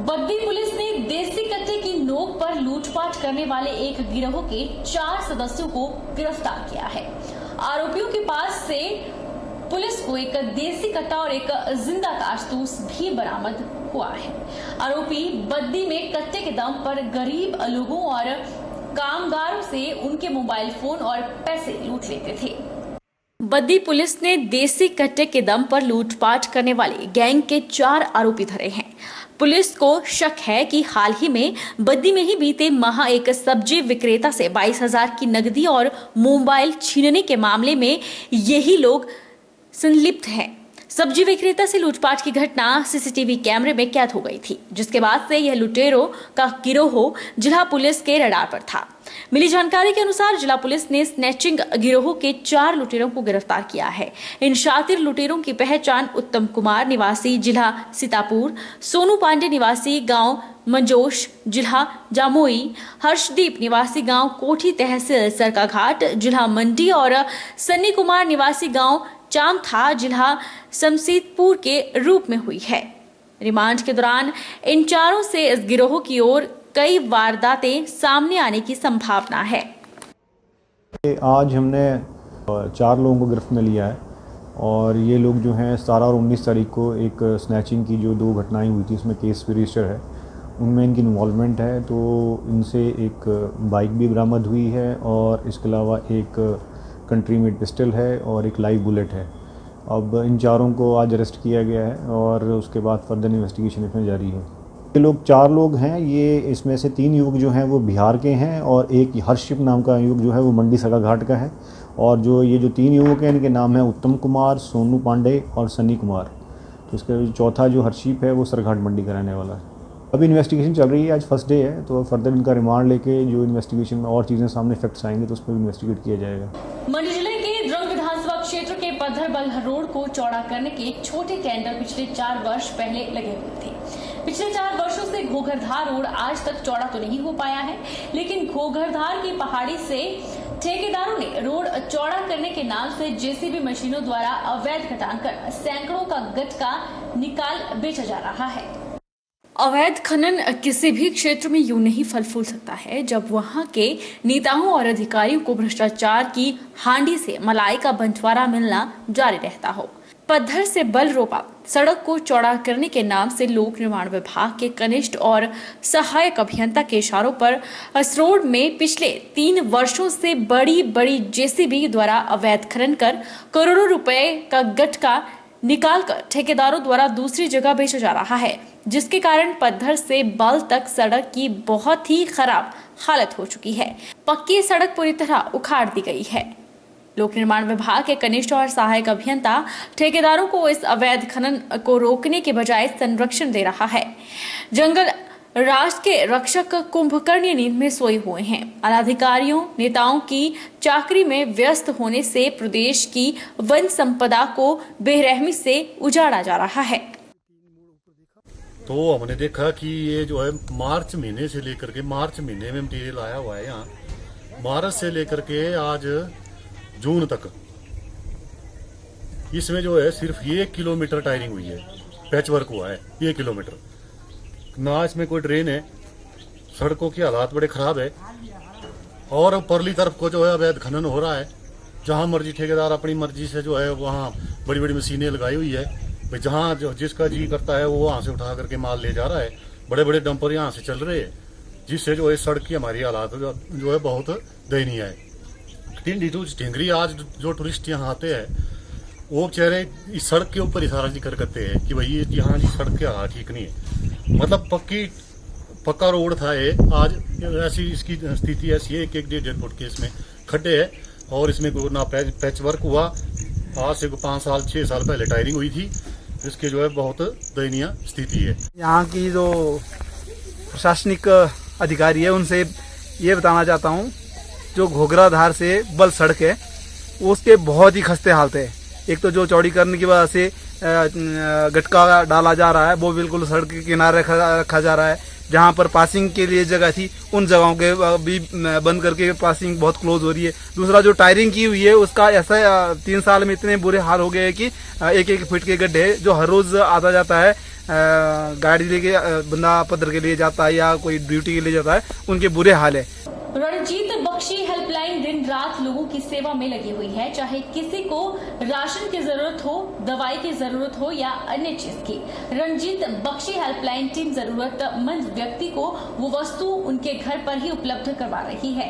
Baddi police ने देसी कट्टे की नोक पर लूटपाट करने वाले एक गिरोह के 4 सदस्यों को गिरफ्तार किया है। आरोपियों के पास से पुलिस को एक देसी कट्टा और एक जिंदा कारतूस भी बरामद हुआ है। आरोपी बद्दी में कट्टे के दम पर गरीब लोगों और कामगारों से उनके मोबाइल फोन और पैसे लूट लेते थे। बद्दी पुलिस ने देसी कट्टे के दम पर लूटपाट करने वाले गैंग के 4 आरोपी धरे हैं। पुलिस को शक है कि हाल ही में बद्दी में ही बीते माह एक सब्जी विक्रेता से 22,000 की नकदी और मोबाइल छीनने के मामले में यही लोग संलिप्त हैं। सब्जी विक्रेता से लूटपाट की घटना सीसीटीवी कैमरे में कैद हो गई थी, जिसके बाद से यह लुटेरों का गिरोह जिला पुलिस के रडार पर था। मिली जानकारी के अनुसार जिला पुलिस ने स्नैचिंग गिरोह के 4 लुटेरों को गिरफ्तार किया है। इन शातिर लुटेरों की पहचान उत्तम कुमार निवासी जिला सीतापुर, सोनू पांडे निवासी गांव मंजोश जिला जामोई, हर्षदीप निवासी गांव कोठी तहसील सरकाघाट जिला मंडी और सन्नी कुमार निवासी गांव चामथा जिला शमशीदपुर के रूप में हुई है। रिमांड के दौरान इन चारों से इस गिरोह की ओर कई वारदातें सामने आने की संभावना है। आज हमने 4 लोगों को गिरफ्त में लिया है और ये लोग जो हैं 17 और 19 तारीख को एक स्नैचिंग की जो 2 घटनाएं हुई थी उसमें केस भी रजिस्टर है, उनमें इनकी इन्वॉल्वमेंट है। तो इनसे एक बाइक भी बरामद हुई है और इसके अलावा एक कंट्री मेड पिस्टल है और एक लाइव बुलेट है। अब इन चारों को आज अरेस्ट किया गया है और उसके बाद फर्दर इन्वेस्टिगेशन इसमें जारी है। ये लोग 4 लोग हैं, ये इसमें से 3 युवक जो हैं वो बिहार के हैं और एक हर्षदीप नाम का युवक जो है वो मंडी सरकाघाट का है। और जो 3 युवक हैं इनके नाम है उत्तम कुमार, सोनू पांडे और सन्नी कुमार। तो इसका चौथा जो हर्षदीप है वो सरघाट मंडी का रहने वाला है। अभी इन्वेस्टिगेशन चल रही है, आज फर्स्ट डे है, तो फर्दर इनका रिमांड लेके जो इन्वेस्टिगेशन में और चीज़ें सामने फैक्ट्स आएंगे तो उस पर इन्वेस्टिगेट किया जाएगा। मंडी जिले के रंग विधानसभा क्षेत्र के पद्धर बल्ह रोड को चौड़ा करने के एक छोटे टेंडर पिछले 4 वर्ष पहले लगे हुए थे। पिछले 4 वर्षों से घोघरधार रोड आज तक चौड़ा तो नहीं हो पाया है, लेकिन घोघरधार की पहाड़ी से ठेकेदारों ने रोड चौड़ा करने के नाम से जेसीबी मशीनों द्वारा अवैध खदान कर सैकड़ों का गटका निकाल बेचा जा रहा है। अवैध खनन किसी भी क्षेत्र में यूं नहीं फल फूल सकता है जब वहां के नेताओं और अधिकारियों को भ्रष्टाचार की हांडी से मलाई का बंटवारा मिलना जारी रहता हो। पद्धर से बलरोपा सड़क को चौड़ा करने के नाम से लोक निर्माण विभाग के कनिष्ठ और सहायक अभियंता के इशारों पर इस रोड में पिछले 3 वर्षों से बड़ी जेसीबी द्वारा अवैध खनन कर करोड़ों रुपए का गटका निकालकर ठेकेदारों द्वारा दूसरी जगह बेचा जा रहा है, जिसके कारण पद्धर से बल तक सड़क की बहुत ही खराब हालत हो चुकी है। पक्की सड़क पूरी तरह उखाड़ दी गई है। लोक निर्माण विभाग के कनिष्ठ और सहायक अभियंता ठेकेदारों को इस अवैध खनन को रोकने के बजाय संरक्षण दे रहा है। जंगल राष्ट्र के रक्षक कुंभकर्ण नींद में सोए हुए हैं। अनाधिकारियों नेताओं की चाकरी में व्यस्त होने से प्रदेश की वन संपदा को बेरहमी से उजाड़ा जा रहा है। तो हमने देखा कि ये जो है मार्च महीने से लेकर के मार्च महीने में मटीरियल आया हुआ है यहाँ, मार्च से लेकर के आज जून तक इसमें जो है सिर्फ 1 किलोमीटर टायरिंग हुई है, पैच वर्क हुआ है 1 किलोमीटर। ना इसमें कोई ड्रेन है, सड़कों की हालात बड़े खराब है और परली तरफ को जो है अवैध खनन हो रहा है। जहां मर्जी ठेकेदार अपनी मर्जी से जो है वहां बड़ी बड़ी मशीनें लगाई हुई है, भाई जहां जो जिसका जी करता है वो वहां से उठा करके माल ले जा रहा है। बड़े बड़े डंपर यहाँ से चल रहे हैं, जिससे जो है सड़क की हमारी हालात जो है बहुत दयनीय है। टिंडी टू ढिंगरी आज जो टूरिस्ट यहाँ आते हैं वो बेचारे इस सड़क के ऊपर ही सारा जिक्र करते हैं कि भाई यहाँ की सड़क के हालात ठीक नहीं है। मतलब पक्का रोड था ये, आज ऐसी इसकी स्थिति ऐसी है, 1-1.5 फुट के इसमें खड्डे है और इसमें कोई ना पैच वर्क हुआ। आज से 5 साल 6 साल पहले टायरिंग हुई थी, इसके जो है बहुत दयनीय स्थिति है। यहाँ की जो प्रशासनिक अधिकारी है उनसे ये बताना चाहता हूँ, जो घोघराधार से बल सड़क है उसके बहुत ही खस्ते हालत है। एक तो जो चौड़ीकरण की वजह से गटका डाला जा रहा है वो बिल्कुल सड़क के किनारे रखा जा रहा है। जहाँ पर पासिंग के लिए जगह थी उन जगहों के भी बंद करके पासिंग बहुत क्लोज हो रही है। दूसरा जो टायरिंग की हुई है उसका ऐसा 3 साल में इतने बुरे हाल हो गए हैं कि 1-1 फीट के गड्ढे जो हर रोज आता जाता है गाड़ी लेके बंदा पदर के लिए जाता है या कोई ड्यूटी के लिए जाता है, उनके बुरे हाल है। रणजीत बख्शी हेल्पलाइन दिन रात लोगों की सेवा में लगी हुई है, चाहे किसी को राशन की जरूरत हो, दवाई की जरूरत हो या अन्य चीज की। रणजीत बख्शी हेल्पलाइन टीम जरूरतमंद व्यक्ति को वो वस्तु उनके घर पर ही उपलब्ध करवा रही है।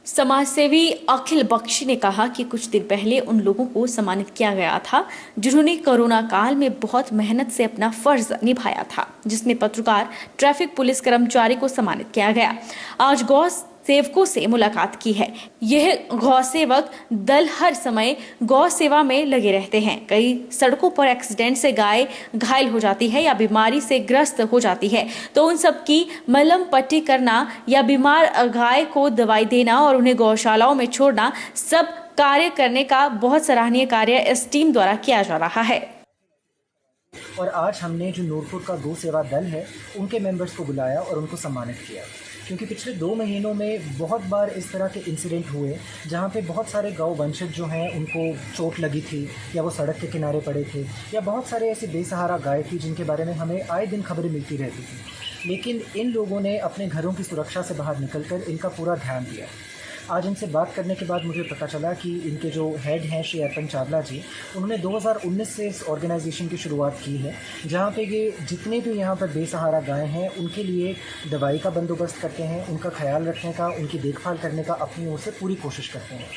समाजसेवी अखिल बख्शी ने कहा कि कुछ दिन पहले उन लोगों को सम्मानित किया गया था जिन्होंने कोरोना काल में बहुत मेहनत से अपना फर्ज निभाया था, जिसमें पत्रकार, ट्रैफिक पुलिस कर्मचारी को सम्मानित किया गया। आज गौ सेवकों से मुलाकात की है। यह गौ सेवक दल हर समय गौ सेवा में लगे रहते हैं। कई सड़कों पर एक्सीडेंट से गाय घायल हो जाती है या बीमारी से ग्रस्त हो जाती है, तो उन सब की मलहम पट्टी करना या बीमार गाय को दवाई देना और उन्हें गौशालाओं में छोड़ना, सब कार्य करने का बहुत सराहनीय कार्य इस टीम द्वारा किया जा रहा है। और आज हमने जो नूरपुर का गौ सेवा दल है उनके मेंबर्स को बुलाया और उनको सम्मानित किया, क्योंकि पिछले 2 महीनों में बहुत बार इस तरह के इंसिडेंट हुए जहाँ पे बहुत सारे गौ वंशज जो हैं उनको चोट लगी थी या वो सड़क के किनारे पड़े थे, या बहुत सारे ऐसे बेसहारा गाय थी जिनके बारे में हमें आए दिन खबरें मिलती रहती थी। लेकिन इन लोगों ने अपने घरों की सुरक्षा से बाहर निकलकर इनका पूरा ध्यान दिया। आज इनसे बात करने के बाद मुझे पता चला कि इनके जो हेड हैं श्री अर्पण चावला जी, उन्होंने 2019 से इस ऑर्गेनाइजेशन की शुरुआत की है, जहाँ पे ये जितने भी यहाँ पर बेसहारा गाय हैं उनके लिए दवाई का बंदोबस्त करते हैं, उनका ख्याल रखने का, उनकी देखभाल करने का अपनी ओर से पूरी कोशिश करते हैं।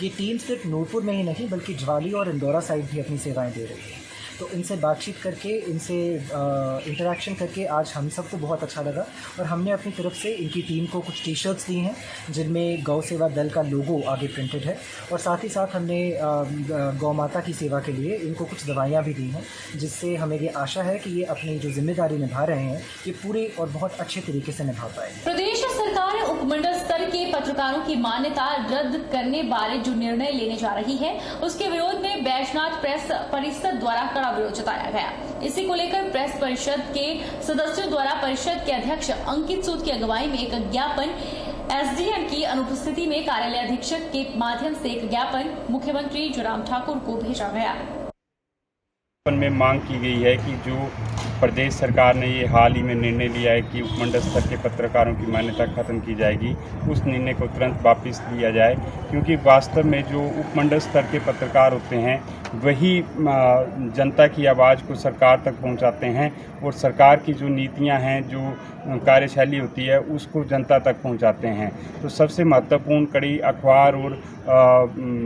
ये टीम सिर्फ नूरपुर में ही नहीं बल्कि ज्वाली और इंदौरा साइड भी अपनी सेवाएँ दे रही है। तो इनसे बातचीत करके, इनसे इंटरेक्शन करके आज हम सबको बहुत अच्छा लगा और हमने अपनी तरफ से इनकी टीम को कुछ टी-शर्ट्स दी हैं जिनमें गौ सेवा दल का लोगो आगे प्रिंटेड है, और साथ ही साथ हमने गौ माता की सेवा के लिए इनको कुछ दवाइयाँ भी दी हैं, जिससे हमें ये आशा है कि ये अपनी जो जिम्मेदारी निभा रहे हैं ये पूरी और बहुत अच्छे तरीके से निभा पाए। प्रदेश सरकार उपमंडल स्तर के पत्रकारों की मान्यता रद्द करने बारे जो निर्णय लेने जा रही है, उसके विरोध में बैजनाथ प्रेस परिषद द्वारा कड़ा विरोध जताया गया। इसी को लेकर प्रेस परिषद के सदस्यों द्वारा परिषद के अध्यक्ष अंकित सूद की अगुवाई में एक ज्ञापन एसडीएम की अनुपस्थिति में कार्यालय अधीक्षक के माध्यम से एक ज्ञापन मुख्यमंत्री जयराम ठाकुर को भेजा गया। में मांग की गई है कि जो प्रदेश सरकार ने ये हाल ही में निर्णय लिया है कि उपमंडल स्तर के पत्रकारों की मान्यता खत्म की जाएगी, उस निर्णय को तुरंत वापस लिया जाए, क्योंकि वास्तव में जो उपमंडल स्तर के पत्रकार होते हैं वही जनता की आवाज़ को सरकार तक पहुंचाते हैं और सरकार की जो नीतियां हैं, जो कार्यशैली होती है, उसको जनता तक पहुंचाते हैं। तो सबसे महत्वपूर्ण कड़ी अखबार और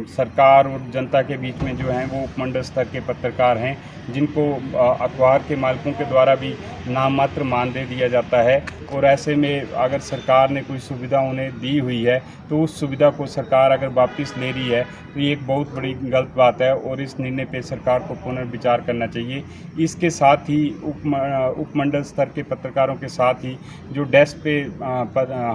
सरकार और जनता के बीच में जो हैं वो उपमंडल स्तर के पत्रकार हैं, जिनको अखबार के मालिकों के द्वारा भी नाम मात्र मानदेय दिया जाता है। और ऐसे में अगर सरकार ने कोई सुविधा उन्हें दी हुई है तो उस सुविधा को सरकार अगर वापस ले रही है तो ये एक बहुत बड़ी गलत बात है और इस निर्णय पे सरकार को पुनर्विचार करना चाहिए। इसके साथ ही उपमंडल स्तर के पत्रकारों के साथ ही जो डेस्क पे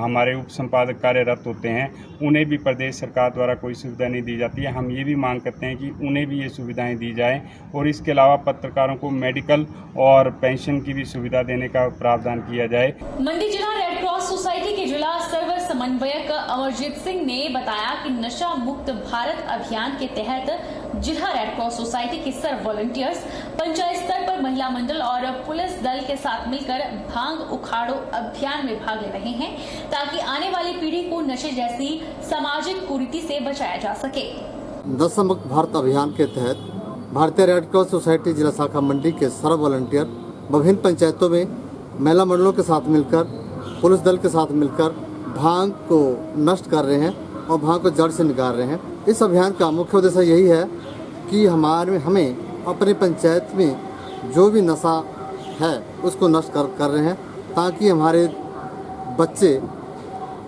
हमारे उप संपादक कार्यरत होते हैं उन्हें भी प्रदेश सरकार द्वारा कोई सुविधा नहीं दी जाती है। हम ये भी मांग करते हैं कि उन्हें भी ये सुविधाएं दी जाएं और इसके अलावा पत्रकारों को मेडिकल और पेंशन की भी सुविधा देने का प्रावधान किया जाए। मंडी जिला रेड क्रॉस सोसाइटी के जिला सर्वर समन्वयक अमरजीत सिंह ने बताया कि नशा मुक्त भारत अभियान के तहत जिला रेड क्रॉस सोसाइटी के सर्व वॉलंटियर्स पंचायत स्तर पर महिला मंडल और पुलिस दल के साथ मिलकर भांग उखाड़ो अभियान में भाग ले रहे हैं, ताकि आने वाली पीढ़ी को नशे जैसी सामाजिक कुरीति से बचाया जा सके। नशा मुक्त भारत अभियान के तहत भारतीय रेड क्रॉस सोसाइटी जिला शाखा मंडी के सर्व वॉलंटियर विभिन्न पंचायतों में महिला मंडलों के साथ मिलकर, पुलिस दल के साथ मिलकर भांग को नष्ट कर रहे हैं और भांग को जड़ से निकाल रहे हैं। इस अभियान का मुख्य उद्देश्य यही है कि हमें अपने पंचायत में जो भी नशा है उसको नष्ट कर रहे हैं, ताकि हमारे बच्चे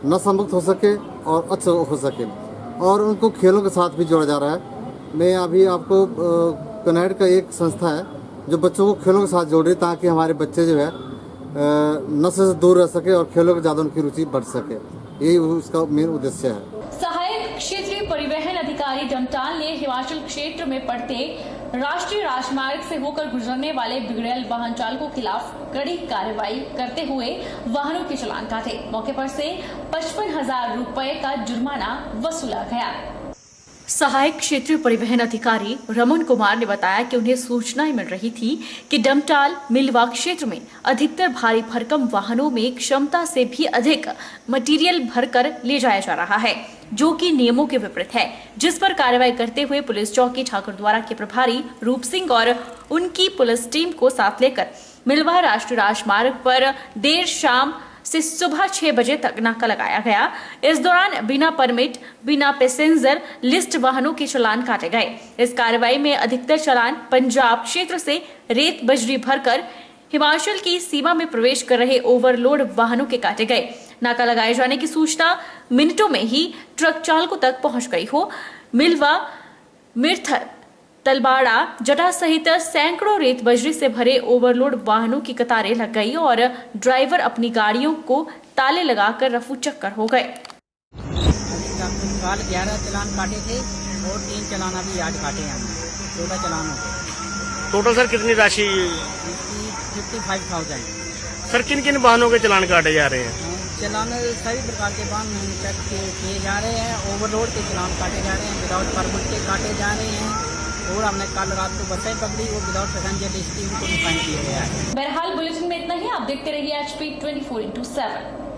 नशा मुक्त हो सके और अच्छे हो सके, और उनको खेलों के साथ भी जोड़ा जा रहा है। मैं अभी आपको कनाडा का एक संस्था है जो बच्चों को खेलों के साथ जोड़ रही है, ताकि हमारे बच्चे जो है नशे से दूर रह सके और खेलों के ज़्यादा उनकी रुचि बढ़ सके। यही उसका मेन उद्देश्य है। सहायक क्षेत्रीय परिवहन अधिकारी डमटाल ने हिमाचल क्षेत्र में पड़ते राष्ट्रीय राजमार्ग से होकर गुजरने वाले बिगड़ैल वाहन चालकों के खिलाफ कड़ी कार्रवाई करते हुए वाहनों के चालान काटे। मौके पर से 55,000 रुपए का जुर्माना वसूला गया। सहायक क्षेत्रीय परिवहन अधिकारी रमन कुमार ने बताया कि उन्हें सूचनाएं मिल रही थी कि डमटाल मिलवा क्षेत्र में अधिकतर भारी भरकम वाहनों में क्षमता से भी अधिक मटेरियल भरकर ले जाया जा रहा है, जो कि नियमों के विपरीत है, जिस पर कार्रवाई करते हुए पुलिस चौकी ठाकुरद्वारा के प्रभारी रूप सिंह और उनकी पुलिस टीम को साथ लेकर मिलवा राष्ट्रीय राजमार्ग पर देर शाम से सुबह 6 बजे तक नाका लगाया गया। इस दौरान बिना परमिट, बिना पैसेंजर लिस्ट वाहनों के चालान काटे गए। इस कार्रवाई में अधिकतर चालान पंजाब क्षेत्र से रेत बजरी भरकर हिमाचल की सीमा में प्रवेश कर रहे ओवरलोड वाहनों के काटे गए। नाका लगाए जाने की सूचना मिनटों में ही ट्रक चालकों तक पहुंच गई हो। मिलवा, मिरथर, तलबाड़ा, जटा सहित सैकड़ों रेत बजरी से भरे ओवरलोड वाहनों की कतारें लग गई और ड्राइवर अपनी गाड़ियों को ताले लगाकर रफू चक्कर हो गए। कल 11 चालान काटे थे और 3 चालान अभी आज काटे हैं, 14 चालान हो गए। टोटल सर कितनी राशि? 55,000। सर किन किन वाहनों के चालान काटे जा रहे हैं? चालान सभी प्रकार के वाहन चेक किए जा रहे हैं। ओवरलोड के चालान काटे जा रहे हैं, विदाउट परमिट के काटे जा रहे हैं। और हमने कल रात को बसें पकड़ी, वो विदाउट पैसेंजर लिस्ट उनको डिफाइन किया गया है। बहरहाल बुलेटिन में इतना ही। आप देखते रहिए HP 24/7।